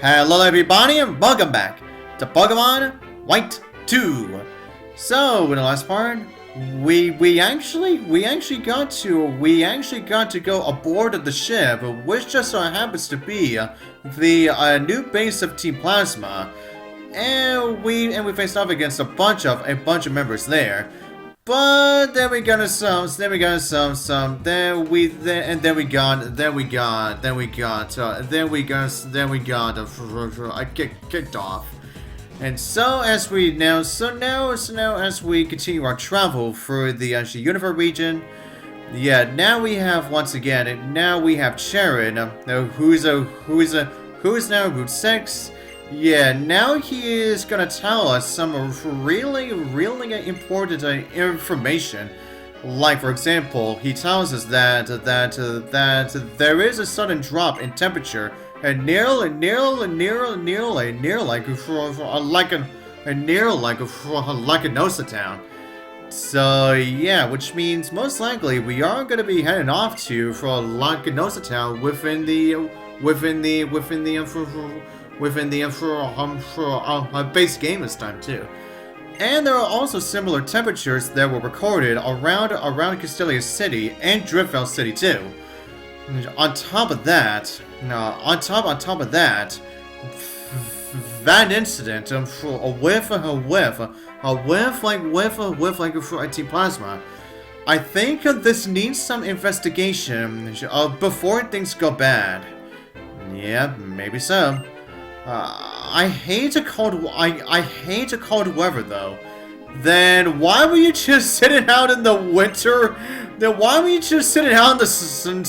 Hello everybody and welcome back to Pokemon White 2. So in the last part, we actually got to go aboard the ship, which just so happens to be the new base of Team Plasma, and we faced off against a bunch of members there. But then we got some, then we got, I get kicked off. And so as we now, as we continue our travel through the Universe region, now we have once again, now we have Cheren, who is now Route 6. Yeah, now he is gonna tell us some really important information. Like, for example, he tells us that there is a sudden drop in temperature, and near like a Nosa town. So yeah, which means most likely we are gonna be heading off to for Nosa town within the base game this time too. And there are also similar temperatures that were recorded around Aspertia City and Virbank City too. On top of that, that incident with Team Plasma, I think this needs some investigation before things go bad. Yeah, maybe so. I hate a cold weather though. Then why were you just sitting out in the winter? Then why were you just sitting out in the sun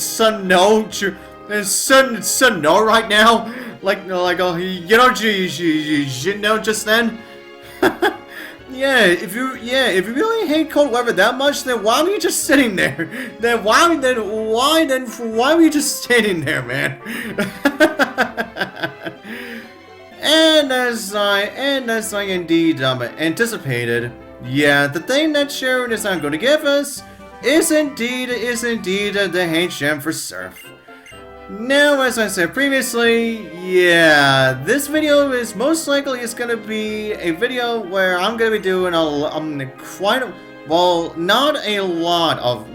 right now? You know just then. Yeah, if you really hate cold weather that much, then why were you just sitting there? Then why were you just standing there, man? And as I indeed anticipated, yeah, the thing that Cheren is not going to give us is indeed the HM for Surf. Now, as I said previously, yeah, this video is most likely going to be a video where I'm going to be doing not a lot of,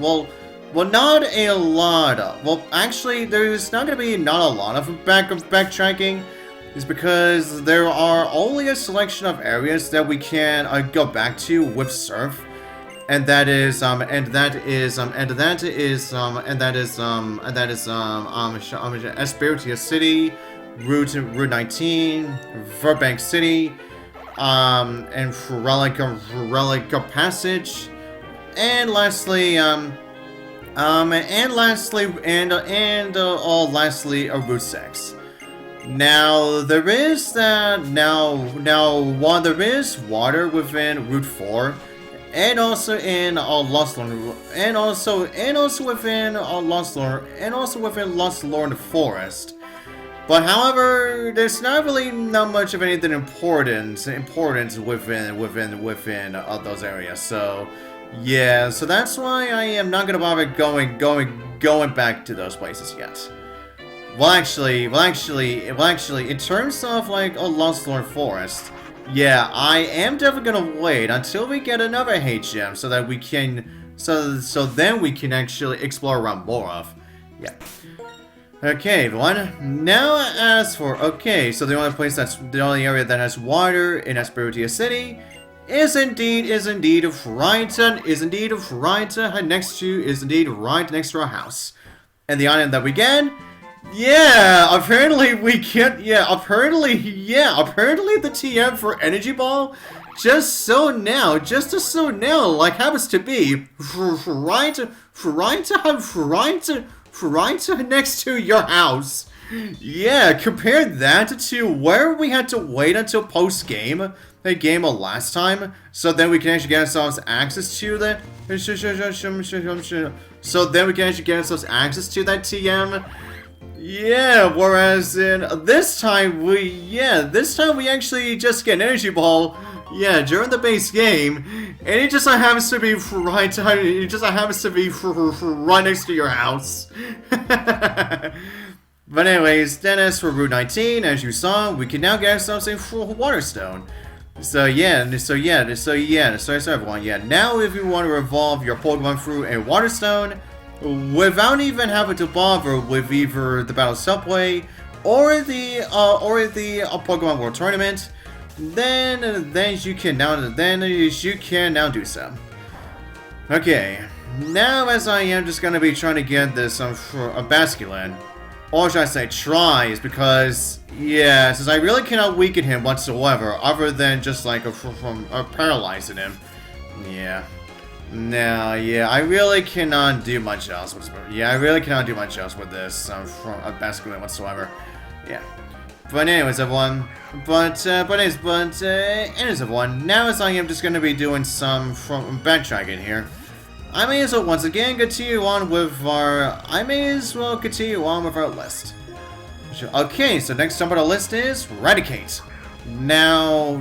actually, there's not going to be not a lot of backtracking. Is because there are only a selection of areas that we can go back to with Surf, and that is Aspertia City, Route 19, Virbank City, and Relic Passage, and lastly Route 6. Now there is water within Route 4, and also in Lost Lorn, and also within Lost Lorn Forest. But however, there's not much of anything important within those areas. So yeah, so that's why I am not gonna bother going back to those places yet. Well, actually, in terms of like a Lost Lorn Forest, yeah, I am definitely gonna wait until we get another HM so that we can, then we can actually explore around more of. Yeah. Okay, everyone. Now, as for so the only area that has water in Aspertia City is indeed right next to our house, and the item that we get. Yeah, apparently we can't. Yeah, apparently the TM for Energy Ball just so now, like happens to be right next to your house. Yeah, compare that to where we had to wait until post game, the game of last time, so then we can actually get ourselves access to that. So then we can actually get ourselves access to that TM. Yeah, whereas in this time we actually just get an Energy Ball, yeah, during the base game, and it just happens to be right next to your house. But anyways, then as for Route 19, as you saw, we can now get ourselves a Waterstone. So everyone, now if you want to evolve your Pokemon through a Waterstone, without even having to bother with either the Battle Subway or the Pokemon World Tournament, then you can now do so. Okay, now as I am just gonna be trying to get this a Basculin, or should I say tries, because since I really cannot weaken him whatsoever, other than just like from paralyzing him. I really cannot do much else. I really cannot do much else with this from a Basculin whatsoever. But anyways, everyone. Anyways, everyone. Now as I am just gonna be doing some backtracking here. I may as well once again continue on with our. List. Okay, so next up on the list is Eradicate. Now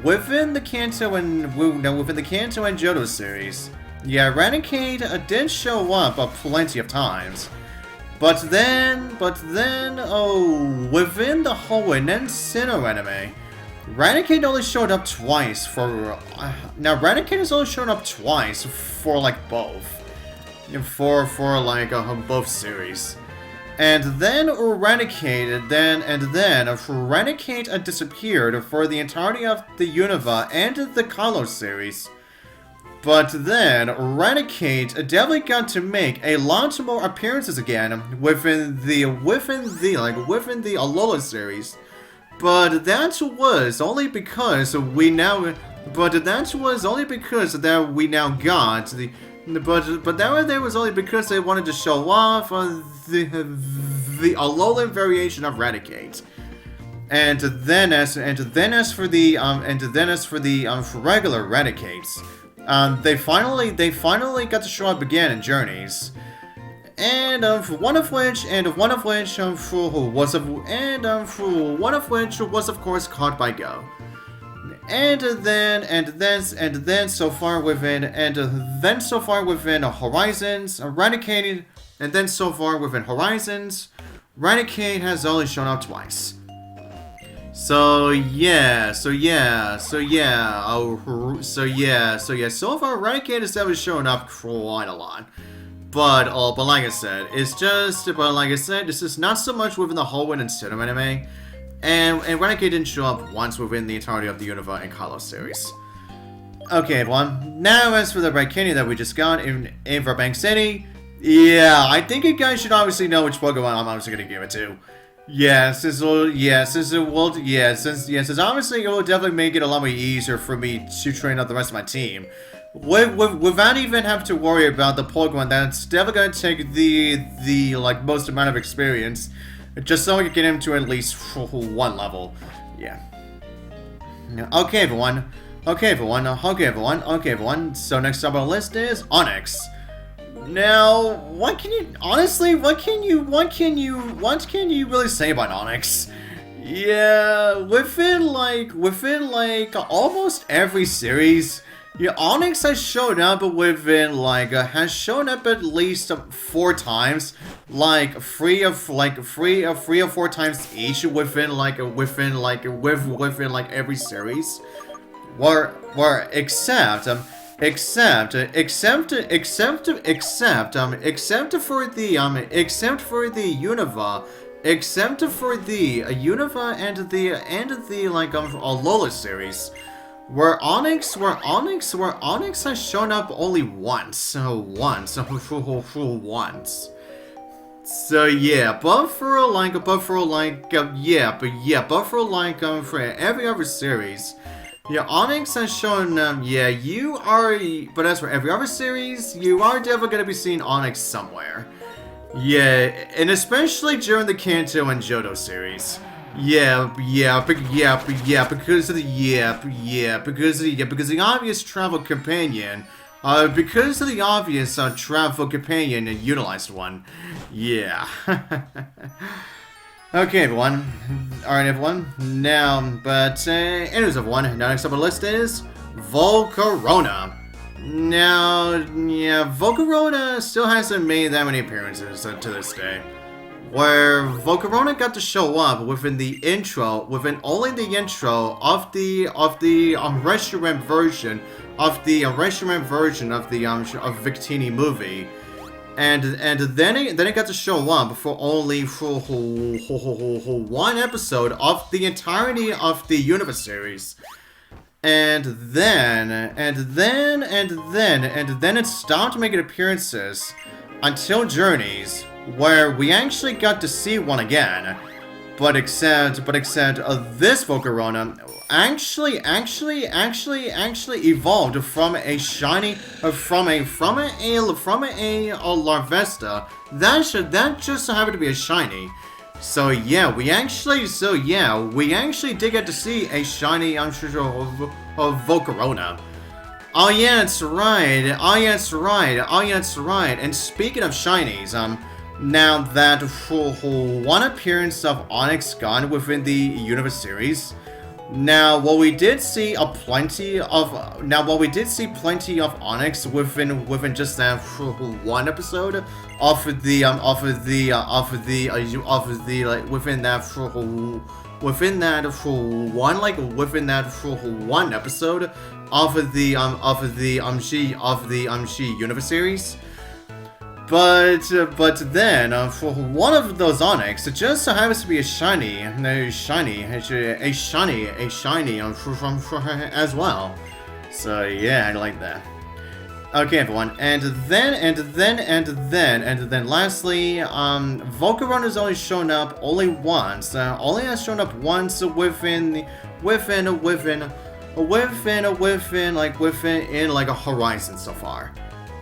within the Kanto and Johto series, Eradicate did show up plenty of times. But then, within the Hoenn and Sinnoh anime, Eradicate only showed up twice for... now, Eradicate has only shown up twice for, like, both. For both series. And then Eradicate disappeared for the entirety of the Unova and the Kalos series. But then, Eradicate definitely got to make a lot more appearances again within the Alola series. But that was only because we now got the. But that was only because they wanted to show off the Alolan variation of Eradicate. And then as for the regular Eradicates. They finally got to show up again in Journeys, and one of which was of course caught by Go, and then so far within Horizons, Eradicated, and then so far within Horizons, Eradicate has only shown up twice. So far Eradicate has definitely shown up quite a lot. But like I said, this is not so much within the Hoenn and Sinnoh anime, and Eradicate didn't show up once within the entirety of the Unova and Kalos series. Okay, everyone. Now as for the Raikkonen that we just got in Virbank City, I think you guys should obviously know which Pokemon I'm obviously gonna give it to. Since obviously it will definitely make it a lot more easier for me to train up the rest of my team. Without even having to worry about the Pokemon that's definitely going to take the most amount of experience, just so I can get him to at least one level. Okay, everyone. So next up on the list is Onix. Now, what can you really say about Onix? Within almost every series, Onix has shown up at least 4 times, 3 or 4 times each within every series. Except for the Unova and the Alola series, where Onix has shown up only once. So for every other series, Onix has shown, but as for every other series, you are definitely going to be seeing Onix somewhere. And especially during the Kanto and Johto series. Because the obvious travel companion, and utilized one. Okay, everyone. Alright, everyone. Now, anyways, everyone. Now, next up on the list is Volcarona. Now, Volcarona still hasn't made that many appearances to this day. where Volcarona got to show up within the intro, within only the intro of the restaurant version of the Victini movie, and then it got to show up for only one episode of the entirety of the Universe series. And then it stopped making appearances until Journeys, where we actually got to see one again. But except this Volcarona actually evolved from a shiny from a Larvesta that just so happened to be a shiny. So yeah, we actually did get to see a shiny of Volcarona. Oh yeah, that's right. And speaking of shinies, now that one appearance of Onyx gone within the Universe series, now while we did see plenty of Onyx within just that one episode of the one episode of the Universe series. But then, for one of those Onyx, it just so happens to be a shiny as well. So yeah, I like that. Okay, everyone, and then lastly, Volcarona has only shown up once. Only has shown up once within like a Horizon so far.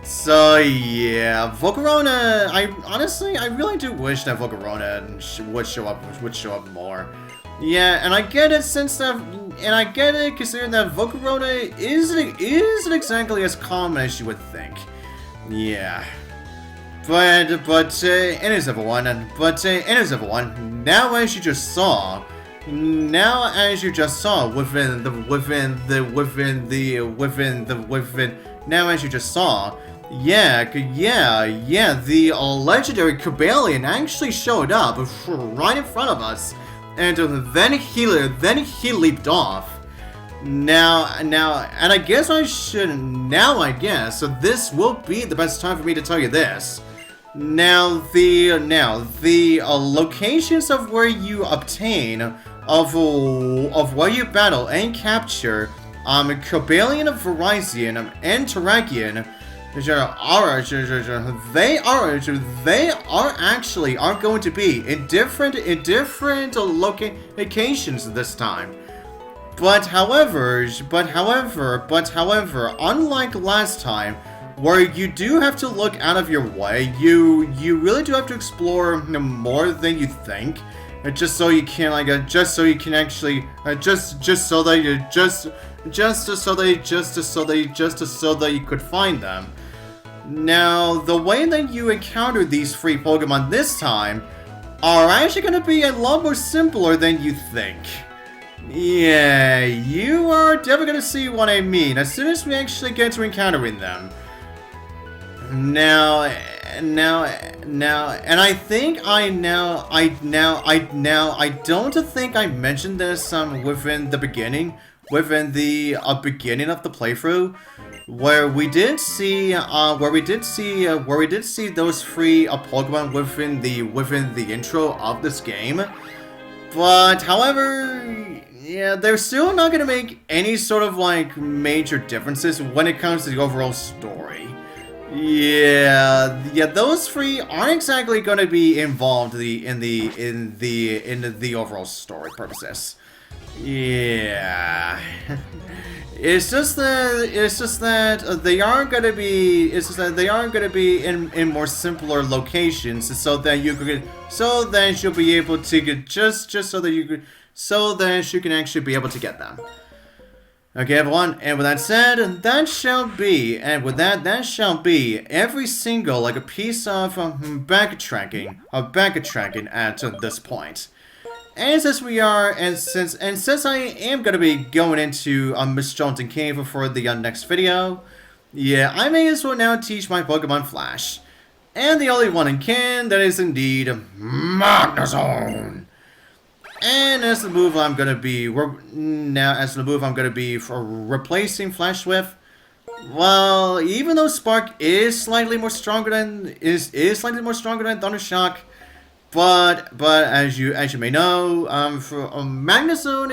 So yeah, Volcarona. I really do wish that Volcarona would show up more. Yeah, and I get it considering that Volcarona isn't exactly as common as you would think. Yeah. But anyways everyone, now as you just saw the legendary Cobalion actually showed up right in front of us, and then he leaped off. Now, and I guess so this will be the best time for me to tell you this. Now the locations of where you obtain of where you battle and capture Cobalion, Verizon, and Terrakion are going to be in different locations this time. But however, unlike last time, where you do have to look out of your way, you really do have to explore more than you think, just so you can you could find them. Now, the way that you encounter these free Pokemon this time are actually going to be a lot more simpler than you think. Yeah, you are definitely going to see what I mean as soon as we actually get to encountering them. Now, and I don't think I mentioned this within the beginning of the playthrough, where we did see those free Pokemon within the intro of this game. But however, yeah, they're still not gonna make any sort of like major differences when it comes to the overall story. Yeah, those three aren't exactly going to be involved in the overall story purposes. Yeah, it's just that they aren't going to be. In more simpler locations, so that you you'll be able to get so that you can actually be able to get them. Okay, everyone, and with that said, that shall be every single, like, a piece of backtracking at this point. And since I am gonna be going into Miss Johnson Cave for the next video, yeah, I may as well now teach my Pokemon Flash. And the only one in can that is indeed Magnezone. And as the move I'm gonna be for replacing Flash Swift. Well, even though Spark is slightly more stronger than Thunder Shock, but as you may know, Magnezone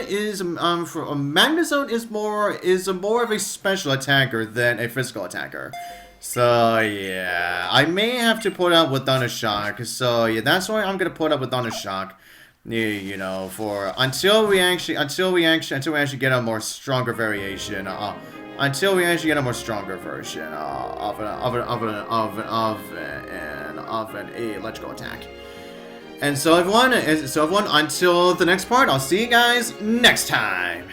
is more of a special attacker than a physical attacker. So yeah, I may have to put up with Thunder Shock. So yeah, that's why I'm gonna put up with Thunder Shock. You know, for until we actually get a more stronger variation. Until we actually get a more stronger version of an electrical attack. And so everyone, until the next part, I'll see you guys next time.